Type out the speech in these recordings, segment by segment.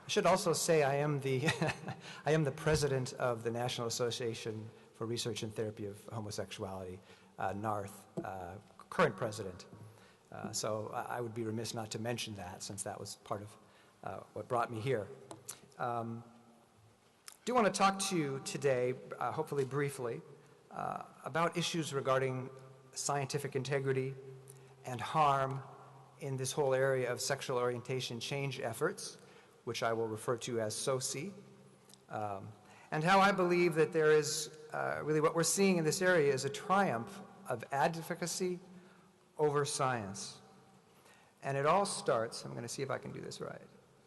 I should also say I am the, I am the president of the National Association for Research and Therapy of Homosexuality, NARTH, current president. So I would be remiss not to mention that, since that was part of what brought me here. Do want to talk to you today, hopefully briefly, about issues regarding scientific integrity and harm in this whole area of sexual orientation change efforts, which I will refer to as SOCI, and how I believe that there is really what we're seeing in this area is a triumph of advocacy over science. And it all starts, I'm going to see if I can do this right.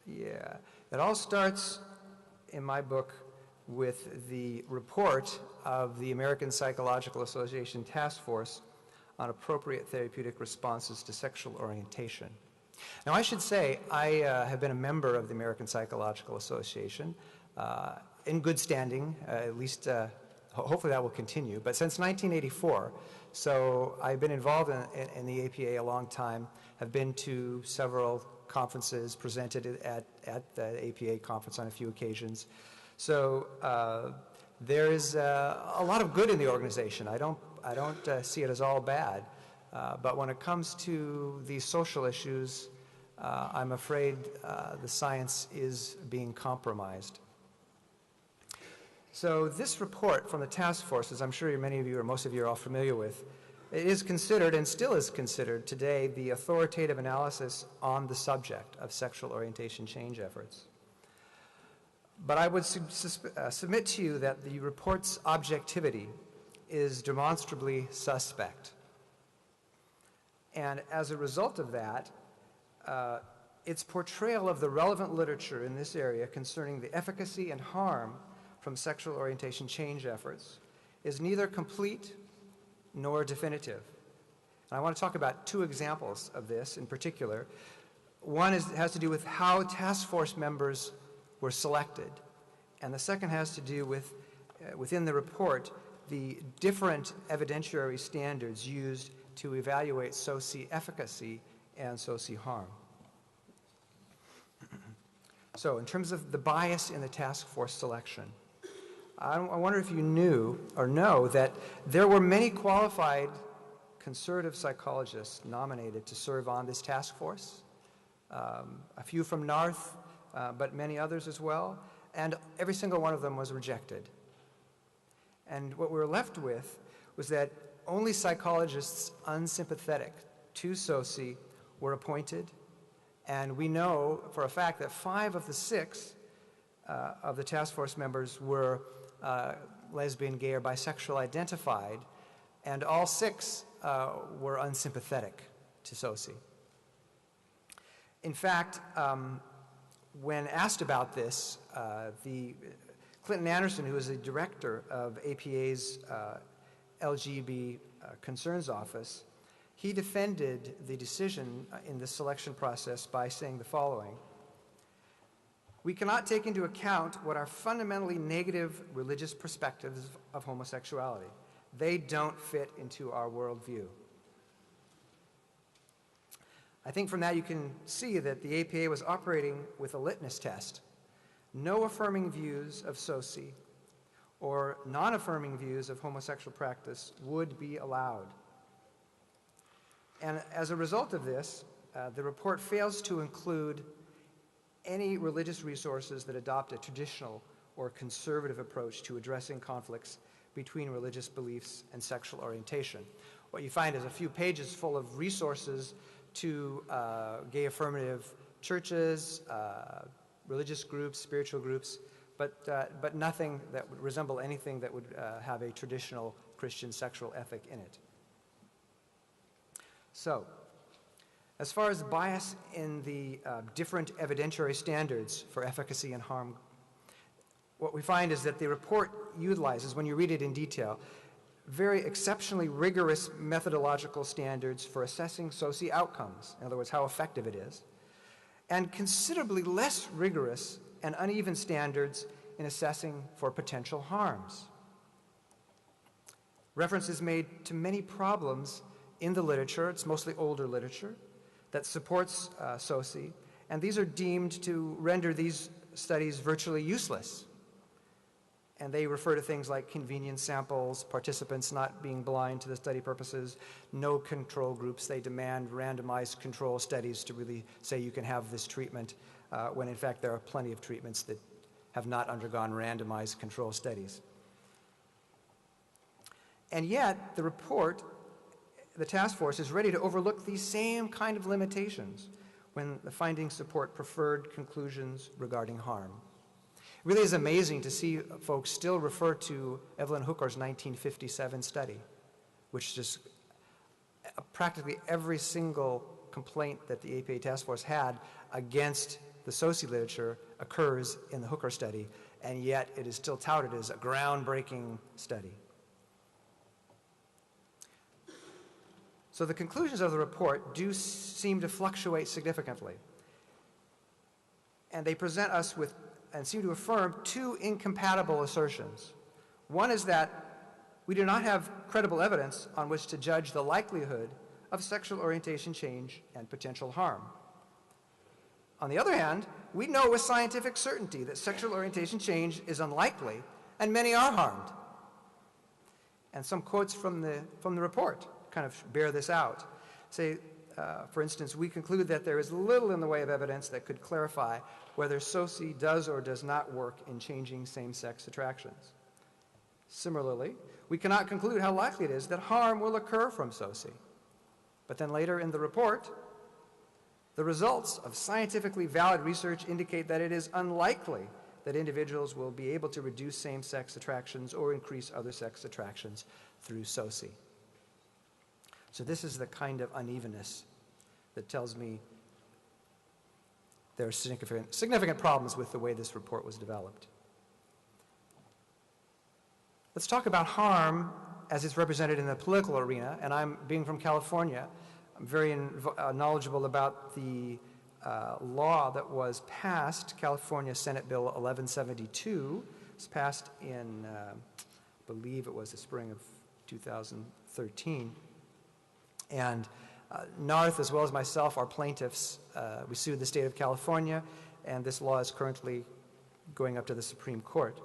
Yeah, it all starts in my book with the report of the American Psychological Association Task Force on Appropriate Therapeutic Responses to Sexual Orientation. Now, I should say I have been a member of the American Psychological Association in good standing, at least hopefully that will continue, but since 1984. So I've been involved in the APA a long time, have been to several conferences, presented at the APA conference on a few occasions. So there is a lot of good in the organization. I don't see it as all bad. But when it comes to these social issues, I'm afraid the science is being compromised. So this report from the task force, as I'm sure many of you or most of you are all familiar with, it is considered and still is considered today the authoritative analysis on the subject of sexual orientation change efforts. But I would submit to you that the report's objectivity is demonstrably suspect. And as a result of that, its portrayal of the relevant literature in this area concerning the efficacy and harm from sexual orientation change efforts is neither complete nor definitive. And I want to talk about two examples of this in particular. One has to do with how task force members were selected, and the second has to do with, within the report, the different evidentiary standards used to evaluate SOCI efficacy and SOCI harm. So in terms of the bias in the task force selection, I wonder if you knew or know that there were many qualified conservative psychologists nominated to serve on this task force, a few from NARTH, but many others as well, and every single one of them was rejected. And what we were left with was that only psychologists unsympathetic to SOCI were appointed, and we know for a fact that 5 of the 6 of the task force members were lesbian, gay, or bisexual identified, and all 6 were unsympathetic to SOCI. In fact, when asked about this, the Clinton Anderson, who is the director of APA's LGB Concerns Office, he defended the decision in the selection process by saying the following: "We cannot take into account what are fundamentally negative religious perspectives of homosexuality. They don't fit into our worldview." I think from that you can see that the APA was operating with a litmus test. No affirming views of SOCI or non-affirming views of homosexual practice would be allowed. And as a result of this, the report fails to include any religious resources that adopt a traditional or conservative approach to addressing conflicts between religious beliefs and sexual orientation. What you find is a few pages full of resources to gay affirmative churches, religious groups, spiritual groups, but nothing that would resemble anything that would have a traditional Christian sexual ethic in it. So, as far as bias in the different evidentiary standards for efficacy and harm, what we find is that the report utilizes, when you read it in detail, very exceptionally rigorous methodological standards for assessing SOCI outcomes, in other words, how effective it is, and considerably less rigorous and uneven standards in assessing for potential harms. Reference is made to many problems in the literature, it's mostly older literature, that supports SOCI, and these are deemed to render these studies virtually useless. And they refer to things like convenience samples, participants not being blind to the study purposes, no control groups. They demand randomized control studies to really say you can have this treatment, when in fact there are plenty of treatments that have not undergone randomized control studies. And yet, the report, the task force, is ready to overlook these same kind of limitations when the findings support preferred conclusions regarding harm. It really is amazing to see folks still refer to Evelyn Hooker's 1957 study, which just practically every single complaint that the APA task force had against the SOCI literature occurs in the Hooker study, and yet it is still touted as a groundbreaking study. So the conclusions of the report do seem to fluctuate significantly. And they present us with, and seem to affirm, two incompatible assertions. One is that we do not have credible evidence on which to judge the likelihood of sexual orientation change and potential harm. On the other hand, we know with scientific certainty that sexual orientation change is unlikely and many are harmed. And some quotes from the report kind of bear this out. Say, for instance, we conclude that there is little in the way of evidence that could clarify whether SOCI does or does not work in changing same-sex attractions. Similarly, we cannot conclude how likely it is that harm will occur from SOCI. But then later in the report, the results of scientifically valid research indicate that it is unlikely that individuals will be able to reduce same-sex attractions or increase other sex attractions through SOCI. So this is the kind of unevenness that tells me there are significant problems with the way this report was developed. Let's talk about harm as it's represented in the political arena, and being from California, I'm very knowledgeable about the law that was passed, California Senate Bill 1172. It was passed in, I believe it was the spring of 2013. And Narth, as well as myself, are plaintiffs. We sued the state of California, and this law is currently going up to the Supreme Court.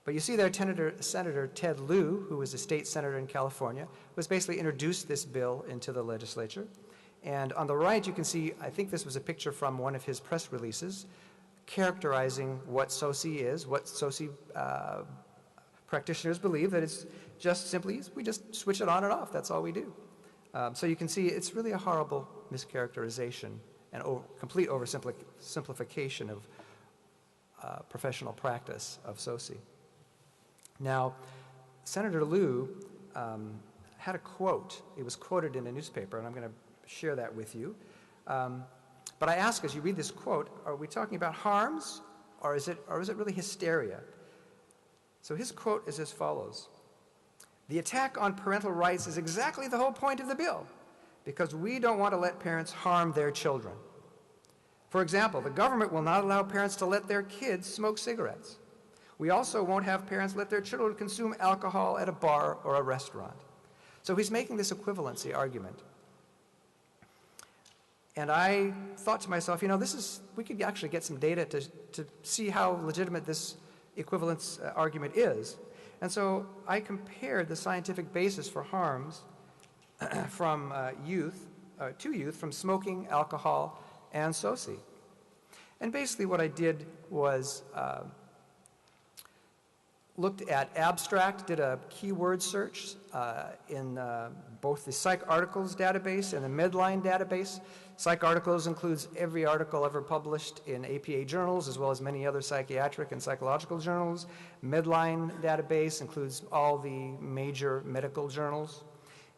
But you see there, Senator Ted Lieu, who was a state senator in California, was basically introduced this bill into the legislature. And on the right, you can see, I think this was a picture from one of his press releases, characterizing what SOCI is, what SOCI practitioners believe, that it's just simply, we just switch it on and off, that's all we do. So you can see it's really a horrible mischaracterization and complete oversimplification of professional practice of SOCI. Now, Senator Lieu had a quote. It was quoted in a newspaper, and I'm going to share that with you. But I ask, as you read this quote, are we talking about harms, or is it really hysteria? So his quote is as follows: "The attack on parental rights is exactly the whole point of the bill, because we don't want to let parents harm their children. For example, the government will not allow parents to let their kids smoke cigarettes. We also won't have parents let their children consume alcohol at a bar or a restaurant." So he's making this equivalency argument. And I thought to myself, we could actually get some data to see how legitimate this equivalence argument is. And so I compared the scientific basis for harms from youth from smoking, alcohol, and SOCI. And basically what I did was looked at abstract, did a keyword search in both the Psych Articles database and the Medline database. Psych Articles includes every article ever published in APA journals, as well as many other psychiatric and psychological journals. Medline database includes all the major medical journals.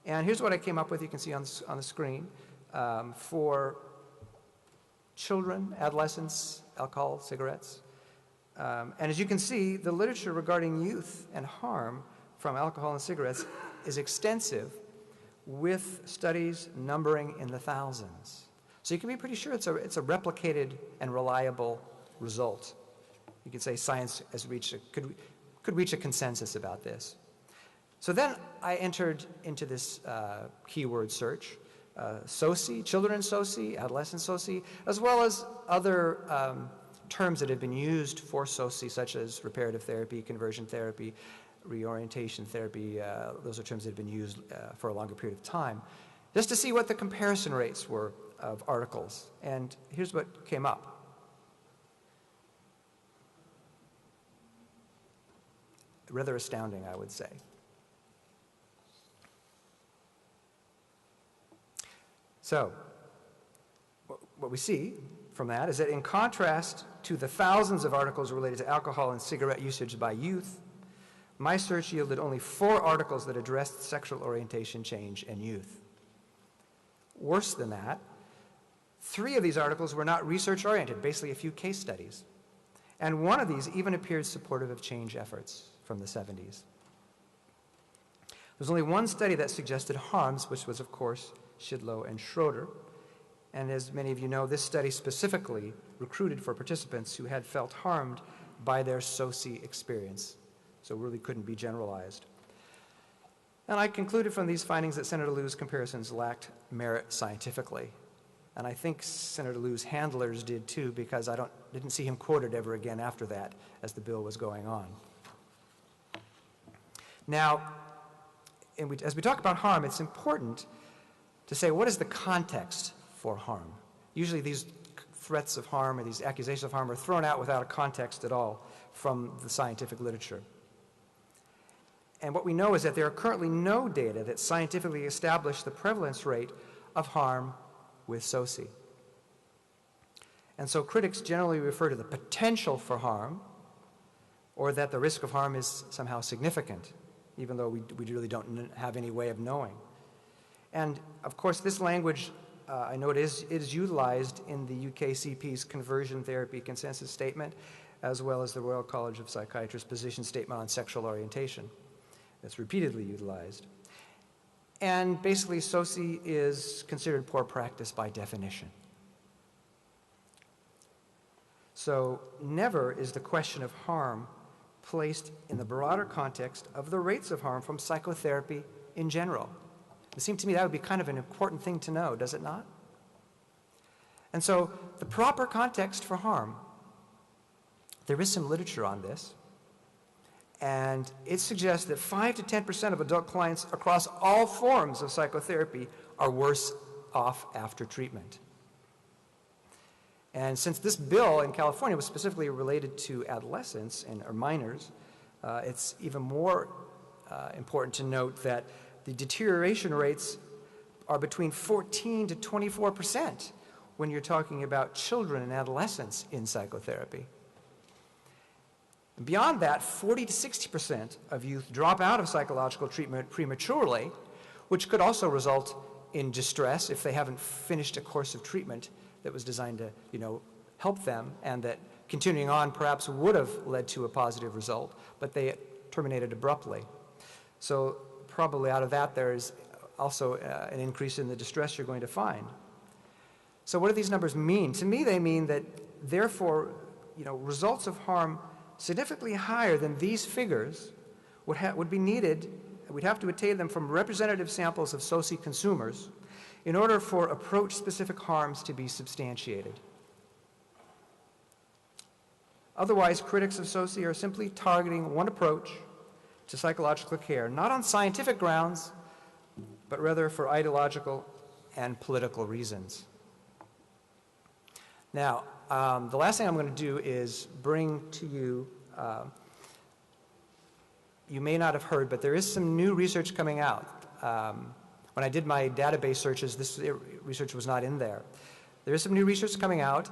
And here's what I came up with, you can see on the screen. For children, adolescents, alcohol, cigarettes. And as you can see, the literature regarding youth and harm from alcohol and cigarettes is extensive, with studies numbering in the thousands. So you can be pretty sure it's a replicated and reliable result. You could say science has could reach a consensus about this. So then I entered into this keyword search, SOCI, children SOCI, adolescent SOCI, as well as other terms that have been used for SOCI, such as reparative therapy, conversion therapy, reorientation therapy. Those are terms that have been used for a longer period of time, just to see what the comparison rates were of articles. And here's what came up. Rather astounding, I would say. So, what we see from that is that in contrast to the thousands of articles related to alcohol and cigarette usage by youth, my search yielded only 4 articles that addressed sexual orientation change in youth. Worse than that, 3 of these articles were not research-oriented, basically a few case studies. And one of these even appeared supportive of change efforts from the 70s. There's only one study that suggested harms, which was, of course, Shidlow and Schroeder. And as many of you know, this study specifically recruited for participants who had felt harmed by their SOCI experience, so really couldn't be generalized. And I concluded from these findings that Senator Liu's comparisons lacked merit scientifically. And I think Senator Liu's handlers did too, because I didn't see him quoted ever again after that as the bill was going on. Now, as we talk about harm, it's important to say, what is the context for harm? Usually these threats of harm or these accusations of harm are thrown out without a context at all from the scientific literature. And what we know is that there are currently no data that scientifically establish the prevalence rate of harm with SOCI. And so critics generally refer to the potential for harm, or that the risk of harm is somehow significant, even though we really don't have any way of knowing. And of course, this language, I know it is utilized in the UKCP's conversion therapy consensus statement, as well as the Royal College of Psychiatrists' position statement on sexual orientation. It's repeatedly utilized. And basically, SOCI is considered poor practice by definition. So never is the question of harm placed in the broader context of the rates of harm from psychotherapy in general. It seemed to me that would be kind of an important thing to know, does it not? And so the proper context for harm, there is some literature on this, and it suggests that 5 to 10% of adult clients across all forms of psychotherapy are worse off after treatment. And since this bill in California was specifically related to adolescents or minors, it's even more important to note that the deterioration rates are between 14 to 24% when you're talking about children and adolescents in psychotherapy. Beyond that, 40 to 60% of youth drop out of psychological treatment prematurely, which could also result in distress if they haven't finished a course of treatment that was designed to, help them, and that continuing on perhaps would have led to a positive result, but they terminated abruptly. So probably out of that, there is also an increase in the distress you're going to find. So what do these numbers mean? To me, they mean that, therefore, results of harm significantly higher than these figures would be needed. We'd have to obtain them from representative samples of SOCI consumers in order for approach-specific harms to be substantiated. Otherwise, critics of SOCI are simply targeting one approach to psychological care, not on scientific grounds, but rather for ideological and political reasons. Now, the last thing I'm going to do is bring to you, you may not have heard, but there is some new research coming out. When I did my database searches, this research was not in there. There is some new research coming out,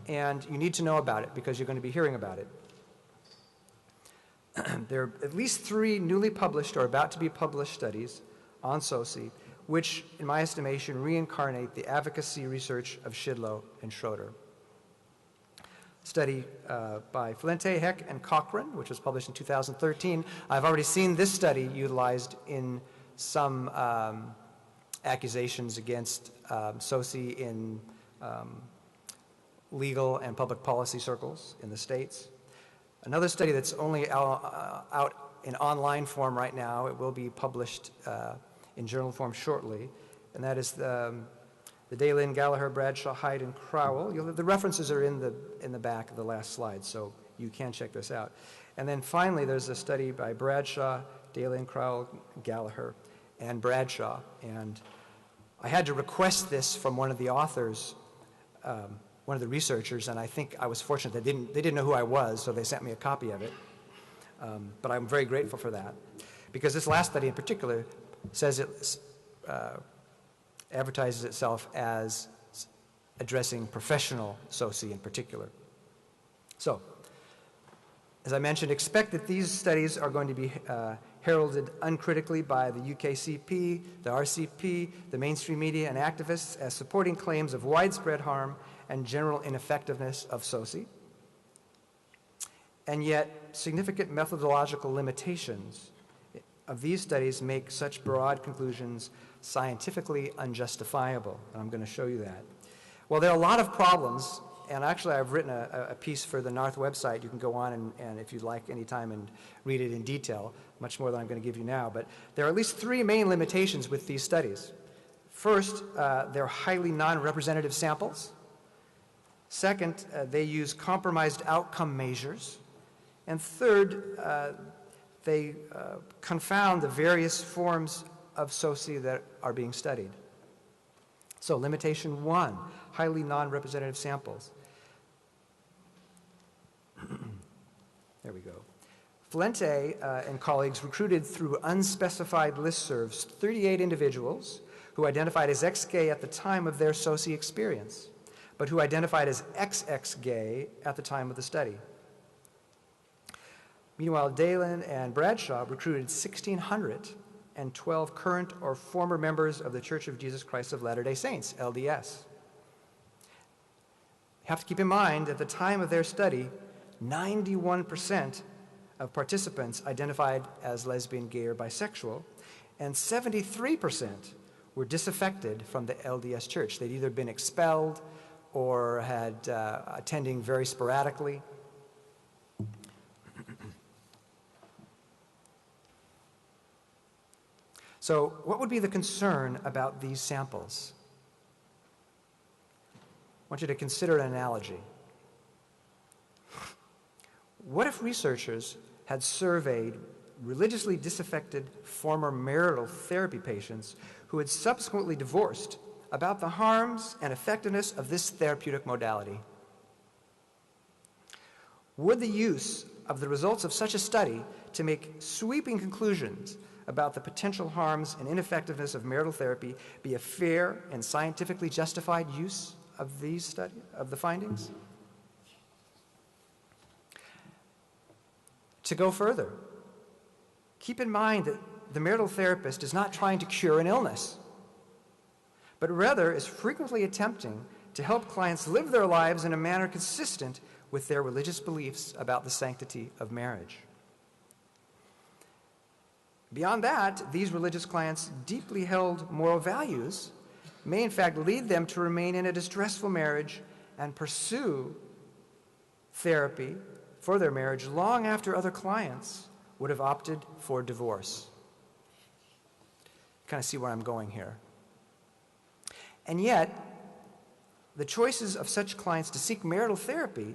and you need to know about it because you're going to be hearing about it. There are at least 3 newly published or about to be published studies on SOCI, which, in my estimation, reincarnate the advocacy research of Shidlow and Schroeder. Study by Flinte, Heck, and Cochran, which was published in 2013. I've already seen this study utilized in some accusations against SOCI in legal and public policy circles in the States. Another study that's only out in online form right now, it will be published in journal form shortly, and that is the Dahlin, Gallagher, Bradshaw, Hyde, and Crowell. The references are in the back of the last slide, so you can check this out. And then finally, there's a study by Bradshaw, Dahlin, Crowell, Gallagher, and Bradshaw. And I had to request this from one of the authors, one of the researchers, and I think I was fortunate. They didn't know who I was, so they sent me a copy of it. But I'm very grateful for that, because this last study in particular says it advertises itself as addressing professional SOCI in particular. So, as I mentioned, expect that these studies are going to be heralded uncritically by the UKCP, the RCP, the mainstream media, and activists as supporting claims of widespread harm and general ineffectiveness of SOCI. And yet, significant methodological limitations of these studies make such broad conclusions scientifically unjustifiable, and I'm going to show you that. Well, there are a lot of problems, and actually I've written a piece for the NARTH website. You can go on and if you'd like anytime and read it in detail, much more than I'm going to give you now. But there are at least three main limitations with these studies. First, they're highly non-representative samples. Second, they use compromised outcome measures. And third, they confound the various forms of SOCI that are being studied. So limitation one, highly non-representative samples. There we go. Flente and colleagues recruited through unspecified listservs 38 individuals who identified as ex-gay at the time of their SOCI experience, but who identified as ex-gay at the time of the study. Meanwhile, Dahlin and Bradshaw recruited 1,612 current or former members of the Church of Jesus Christ of Latter-day Saints, LDS. You have to keep in mind, at the time of their study, 91% of participants identified as lesbian, gay, or bisexual, and 73% were disaffected from the LDS Church. They'd either been expelled or had attending very sporadically. So what would be the concern about these samples? I want you to consider an analogy. What if researchers had surveyed religiously disaffected former marital therapy patients who had subsequently divorced about the harms and effectiveness of this therapeutic modality? Would the use of the results of such a study to make sweeping conclusions about the potential harms and ineffectiveness of marital therapy be a fair and scientifically justified use of the findings? To go further, keep in mind that the marital therapist is not trying to cure an illness, but rather is frequently attempting to help clients live their lives in a manner consistent with their religious beliefs about the sanctity of marriage. Beyond that, these religious clients' deeply held moral values may in fact lead them to remain in a distressful marriage and pursue therapy for their marriage long after other clients would have opted for divorce. Kind of see where I'm going here. And yet, the choices of such clients to seek marital therapy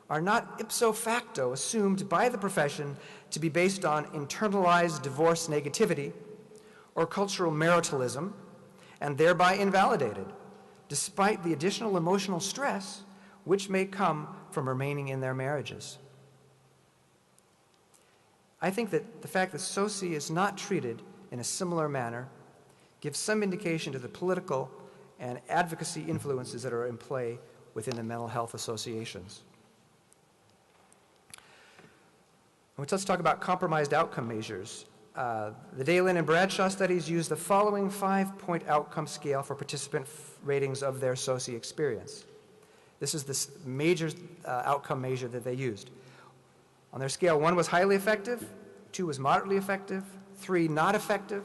are not ipso facto assumed by the profession to be based on internalized divorce negativity or cultural maritalism and thereby invalidated, despite the additional emotional stress which may come from remaining in their marriages. I think that the fact that SOCI is not treated in a similar manner gives some indication to the political and advocacy influences that are in play within the mental health associations. Let's talk about compromised outcome measures. The Dahlin and Bradshaw studies use the following 5-point outcome scale for participant ratings of their SOCI experience. This is the major outcome measure that they used. On their scale, 1 was highly effective, 2 was moderately effective, 3 not effective,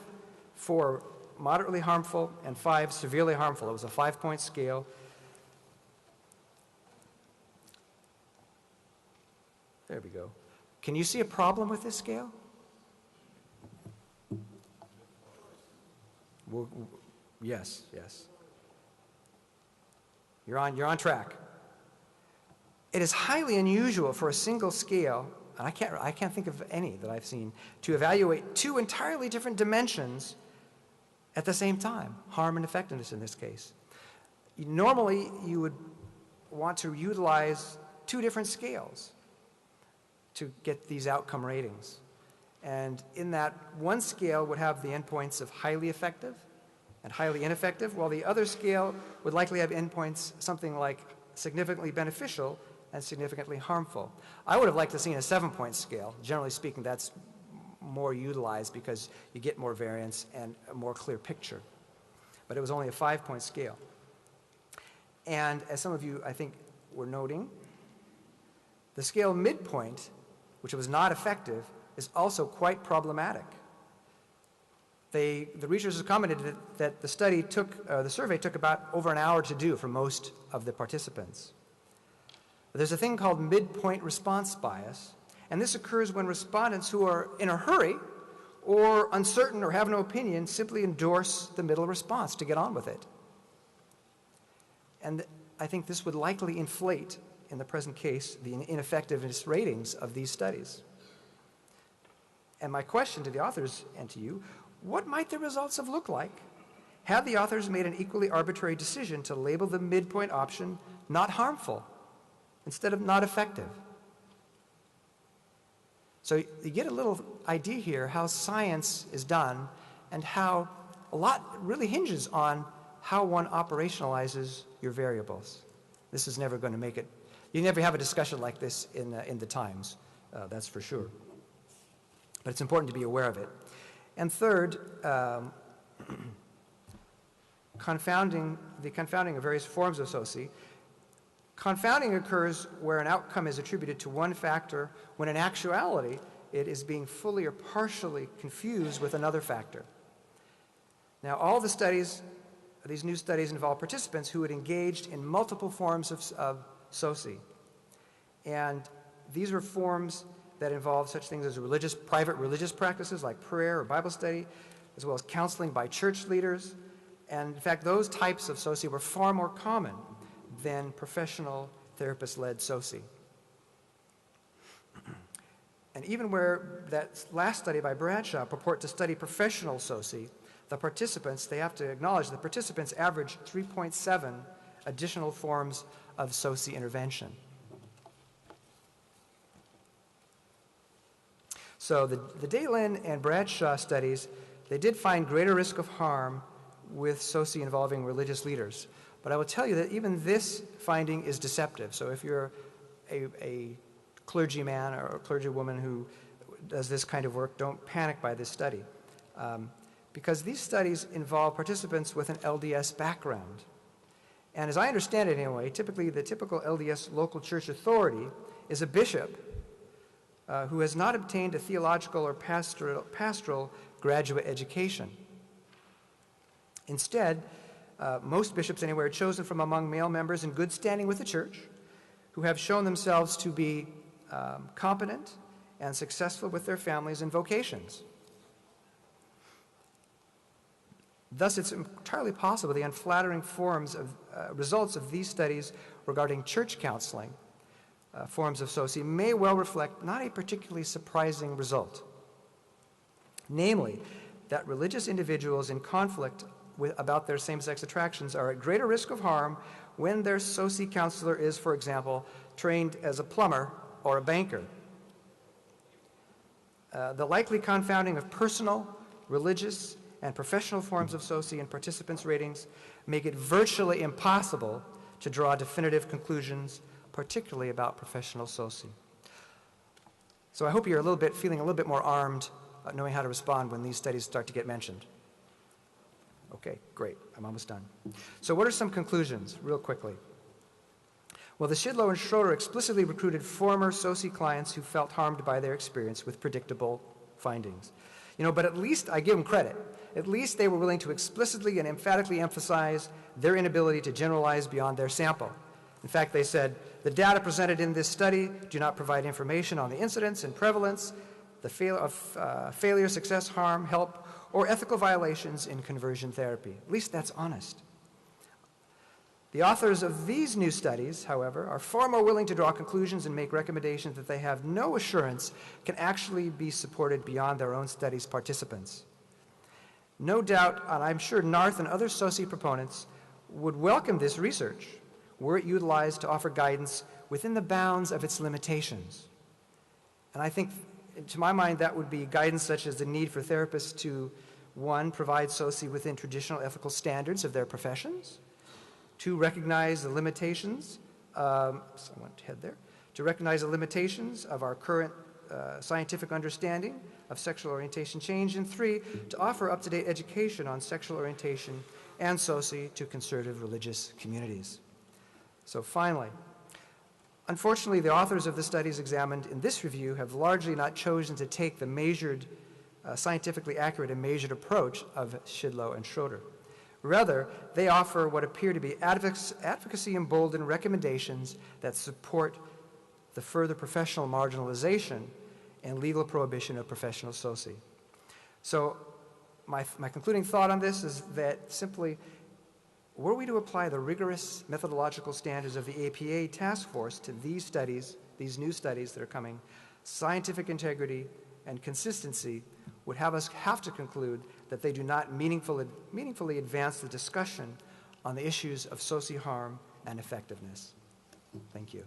4 moderately harmful, and 5 severely harmful. It was a 5-point scale. There we go. Can you see a problem with this scale? Well, yes. You're on track. It is highly unusual for a single scale, and I can't think of any that I've seen, to evaluate two entirely different dimensions at the same time, harm and effectiveness in this case. Normally, you would want to utilize two different scales to get these outcome ratings. And in that, one scale would have the endpoints of highly effective and highly ineffective, while the other scale would likely have endpoints something like significantly beneficial and significantly harmful. I would have liked to see a 7-point scale. Generally speaking, that's more utilized because you get more variance and a more clear picture. But it was only a 5-point scale. And as some of you, I think, were noting, the scale midpoint, which was not effective, is also quite problematic. The researchers commented that the survey took about over an hour to do for most of the participants. But there's a thing called midpoint response bias, and this occurs when respondents who are in a hurry or uncertain or have no opinion simply endorse the middle response to get on with it. And I think this would likely inflate, in the present case, the ineffectiveness ratings of these studies. And my question to the authors and to you, what might the results have looked like had the authors made an equally arbitrary decision to label the midpoint option not harmful instead of not effective? So you get a little idea here how science is done and how a lot really hinges on how one operationalizes your variables. This is never going to make it. You never have a discussion like this in the Times, that's for sure. But it's important to be aware of it. And third, the confounding of various forms of SOCI. Confounding occurs where an outcome is attributed to one factor when in actuality it is being fully or partially confused with another factor. Now, all the studies, these new studies involve participants who had engaged in multiple forms of SOCI. And these were forms that involve such things as private religious practices like prayer or Bible study, as well as counseling by church leaders. And in fact, those types of SOCI were far more common than professional therapist-led SOCI. And even where that last study by Bradshaw purport to study professional SOCI, the participants, they have to acknowledge the participants averaged 3.7 additional forms of SOCI intervention. So the Dahlin and Bradshaw studies, they did find greater risk of harm with SOCI involving religious leaders. But I will tell you that even this finding is deceptive. So if you're a clergyman or a clergywoman who does this kind of work, don't panic by this study. Because these studies involve participants with an LDS background. And as I understand it anyway, typically the typical LDS local church authority is a bishop who has not obtained a theological or pastoral graduate education. Instead, most bishops anyway are chosen from among male members in good standing with the church who have shown themselves to be competent and successful with their families and vocations. Thus, it's entirely possible the unflattering results of these studies regarding church counseling forms of SOCI may well reflect not a particularly surprising result. Namely, that religious individuals in conflict about their same-sex attractions are at greater risk of harm when their SOCI counselor is, for example, trained as a plumber or a banker. The likely confounding of personal, religious, and professional forms of SOCI and participants' ratings make it virtually impossible to draw definitive conclusions, particularly about professional SOCI. So I hope you're feeling a little bit more armed, knowing how to respond when these studies start to get mentioned. Okay, great. I'm almost done. So what are some conclusions, real quickly? Well, the Shidlow and Schroeder explicitly recruited former SOCI clients who felt harmed by their experience with predictable findings. But at least I give them credit. At least they were willing to explicitly and emphatically emphasize their inability to generalize beyond their sample. In fact, they said, the data presented in this study do not provide information on the incidence and prevalence, the failure, success, harm, help, or ethical violations in conversion therapy. At least that's honest. The authors of these new studies, however, are far more willing to draw conclusions and make recommendations that they have no assurance can actually be supported beyond their own studies' participants. No doubt, and I'm sure Narth and other SOCI proponents would welcome this research were it utilized to offer guidance within the bounds of its limitations. And I think, to my mind, that would be guidance such as the need for therapists to, 1, provide SOCI within traditional ethical standards of their professions, 2, recognize the limitations, to recognize the limitations of our current scientific understanding of sexual orientation change, and 3, to offer up-to-date education on sexual orientation and SOCI to conservative religious communities. So finally, unfortunately, the authors of the studies examined in this review have largely not chosen to take the measured, scientifically accurate and measured approach of Shidlow and Schroeder. Rather, they offer what appear to be advocacy-emboldened recommendations that support the further professional marginalization and legal prohibition of professional SOCI. So my concluding thought on this is that simply, were we to apply the rigorous methodological standards of the APA task force to these studies, these new studies that are coming, scientific integrity and consistency would have us have to conclude that they do not meaningfully advance the discussion on the issues of SOCI harm and effectiveness. Thank you.